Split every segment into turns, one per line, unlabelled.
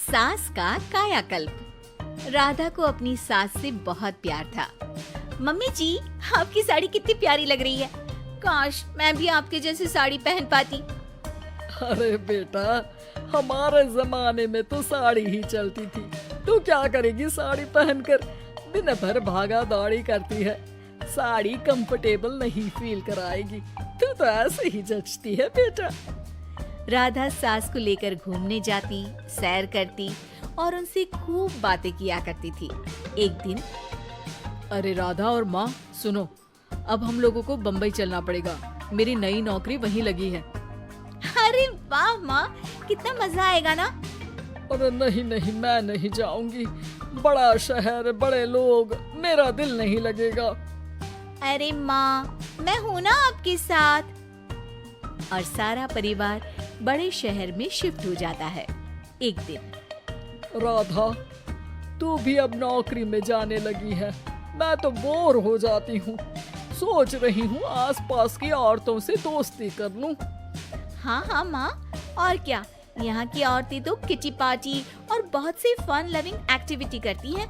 सास का कायाकल्प। राधा को अपनी सास से बहुत प्यार था। मम्मी जी, आपकी साड़ी कितनी प्यारी लग रही है। काश मैं भी आपके जैसी साड़ी पहन पाती।
अरे बेटा, हमारे जमाने में तो साड़ी ही चलती थी। तू क्या करेगी साड़ी पहनकर? दिन भर भागा दौड़ी करती है, साड़ी कंफर्टेबल नहीं फील कराएगी। तू तो ऐसे ही जचती है बेटा।
राधा सास को लेकर घूमने जाती, सैर करती और उनसे खूब बातें किया करती थी। एक दिन,
अरे राधा और माँ सुनो, अब हम लोगों को बम्बई चलना पड़ेगा। मेरी नई नौकरी वहीं लगी है।
अरे वाह माँ, कितना मजा आएगा ना।
अरे नहीं नहीं, मैं नहीं जाऊंगी। बड़ा शहर, बड़े लोग, मेरा दिल नहीं लगेगा।
अरे माँ, मैं हूँ ना आपके साथ। और सारा परिवार बड़े शहर में शिफ्ट हो जाता है। एक दिन,
राधा, तू भी अब नौकरी में जाने लगी है। मैं तो बोर हो जाती हूँ। सोच रही हूँ आसपास की औरतों से दोस्ती कर लूं।
हाँ हाँ माँ, और क्या, यहाँ की औरतें तो किटी पार्टी और बहुत सी फन लविंग एक्टिविटी करती हैं।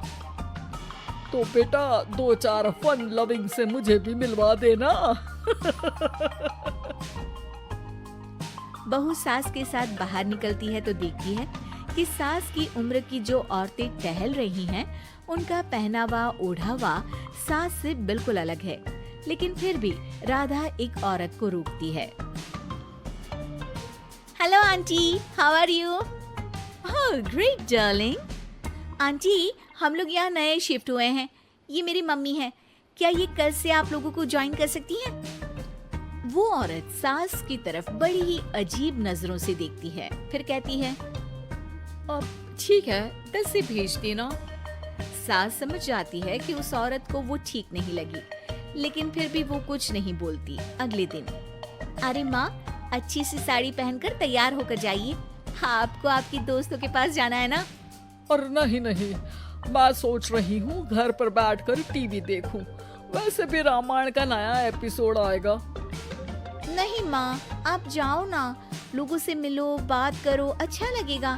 तो बेटा 2-4 फन लविंग से मुझे भी मिलवा देना।
बहू सास के साथ बाहर निकलती है तो देखती है कि सास की उम्र की जो औरतें टहल रही हैं, उनका पहनावा ओढ़ावा सास से बिल्कुल अलग है। लेकिन फिर भी राधा एक औरत को रोकती है। Hello aunty, how are you? Oh great darling. Aunty, हम लोग यहाँ नए शिफ्ट हुए हैं। ये मेरी मम्मी है। क्या ये कल से आप लोगों को ज्वाइन कर सकती हैं? वो औरत सास की तरफ बड़ी ही अजीब नजरों से देखती है, फिर कहती है,
अब ठीक है, 10 से भेज देना।
सास समझ जाती है कि उस औरत को वो ठीक नहीं लगी, लेकिन फिर भी वो कुछ नहीं बोलती। अगले दिन, अरे माँ, अच्छी सी साड़ी पहनकर तैयार होकर जाइए। आपको आपकी दोस्तों के पास जाना है ना।
और नहीं नहीं, मैं सोच रही हूँ घर पर बैठकर टीवी देखूं। वैसे भी रामायण का नया एपिसोड आएगा।
नहीं माँ, आप जाओ ना, लोगों से मिलो, बात करो, अच्छा लगेगा।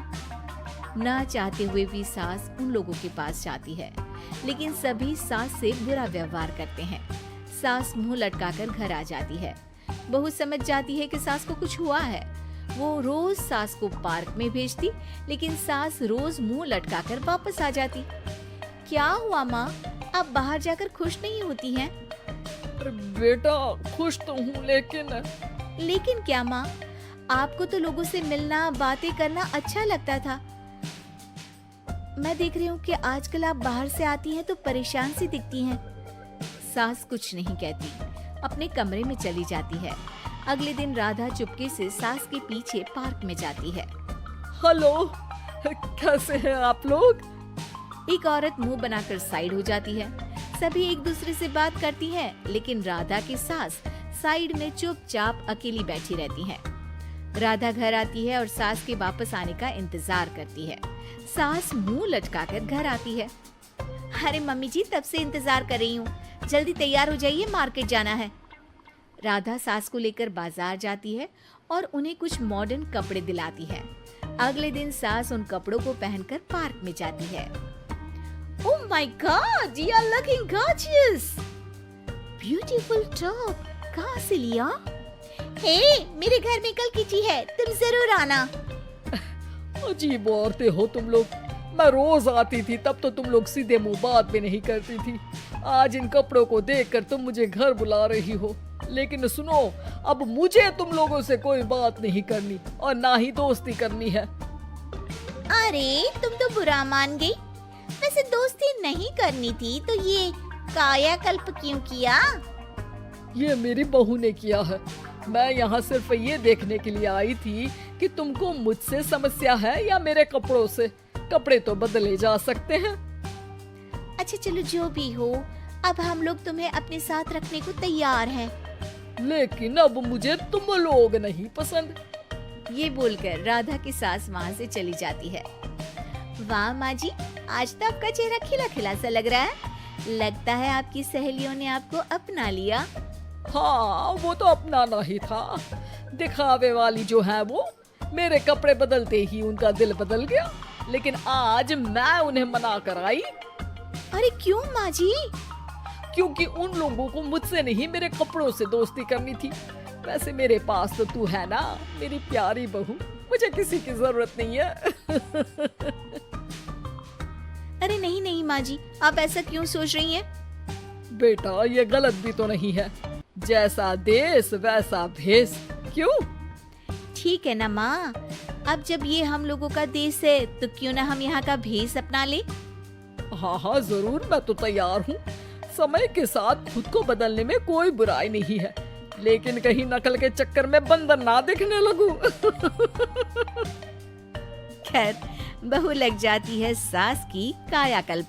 ना चाहते हुए भी सास उन लोगों के पास जाती है, लेकिन सभी सास से बुरा व्यवहार करते हैं। सास मुंह लटकाकर घर आ जाती है। बहू समझ जाती है कि सास को कुछ हुआ है। वो रोज सास को पार्क में भेजती, लेकिन सास रोज मुंह लटकाकर वापस आ जाती। क्या हुआ माँ, आप बाहर जाकर खुश नहीं होती हैं?
अरे बेटा, खुश तो हूँ,
लेकिन क्या माँ? आपको तो लोगों से मिलना, बातें करना अच्छा लगता था। मैं देख रही हूँ कि आजकल आप बाहर से आती हैं तो परेशान सी दिखती हैं। सास कुछ नहीं कहती, अपने कमरे में चली जाती है। अगले दिन राधा चुपके से सास के पीछे पार्क में जाती है।
हेलो, कैसे हैं आप लोग?
एक औरत मुंह बनाकर साइड हो जाती है। सभी एक दूसरे से बात करती हैं, लेकिन राधा की सास साइड में चुपचाप अकेली बैठी रहती है। राधा घर आती है और सास के वापस आने का इंतजार करती है। सास मुंह लटकाकर घर आती है। अरे मम्मी जी, तब से इंतजार कर रही हूँ, जल्दी तैयार हो जाइए, मार्केट जाना है। राधा सास को लेकर बाजार जाती है और उन्हें कुछ मॉडर्न कपड़े दिलाती है। अगले दिन सास उन कपड़ों को पहनकर पार्क में जाती है। Oh my God, you are looking gorgeous. Beautiful top, कहाँ से लिया? हे, मेरे घर में कल किटी है, तुम जरूर आना।
अजीब औरतें हो तुम लोग। मैं रोज आती थी, तब तो तुम लोग सीधे मुंह बात भी नहीं करती थी। आज इन कपड़ों को देखकर तुम मुझे घर बुला रही हो। लेकिन सुनो, अब मुझे तुम लोगों से कोई बात नहीं करनी और ना ही दोस्ती करनी है।
अरे तुम तो बुरा मान गई। वैसे दोस्ती नहीं करनी थी तो ये कायाकल्प क्यों किया?
ये मेरी बहू ने किया है। मैं यहाँ सिर्फ ये देखने के लिए आई थी कि तुमको मुझसे समस्या है या मेरे कपड़ों से। कपड़े तो बदले जा सकते हैं।
अच्छा चलो, जो भी हो, अब हम लोग तुम्हें अपने साथ रखने को तैयार हैं।
लेकिन अब मुझे तुम लोग नहीं पसंद।
ये बोलकर राधा की सास वहाँ से चली जाती है। वाह माँ जी, आज तो आपका चेहरा खिला खिला सा लग रहा है। लगता है आपकी सहेलियों ने आपको अपना लिया।
हाँ, वो तो अपनाना ही था। दिखावे वाली जो है वो, मेरे कपड़े बदलते ही उनका दिल बदल गया। लेकिन आज मैं उन्हें मना कर आई,
अरे क्यों माँ जी?
क्योंकि उन लोगों को मुझसे नहीं मेरे कपड़ों से दोस्ती करनी थी। वैसे मेरे पास तो तू है ना, मेरी प्यारी बहू, मुझे किसी की जरूरत नहीं है।
अरे नहीं नहीं माँ जी, आप ऐसा क्यों सोच रही हैं?
बेटा ये गलत भी तो नहीं है, जैसा देश वैसा भेष, क्यों?
ठीक है ना माँ, अब जब ये हम लोगों का देश है तो क्यों ना हम यहाँ का भेष अपना ले।
हाँ हाँ जरूर, मैं तो तैयार हूँ। समय के साथ खुद को बदलने में कोई बुराई नहीं है, लेकिन कहीं नकल के चक्कर में बंदर ना दिखने लगूं।
खैर, बहू लग जाती है सास की कायाकल्प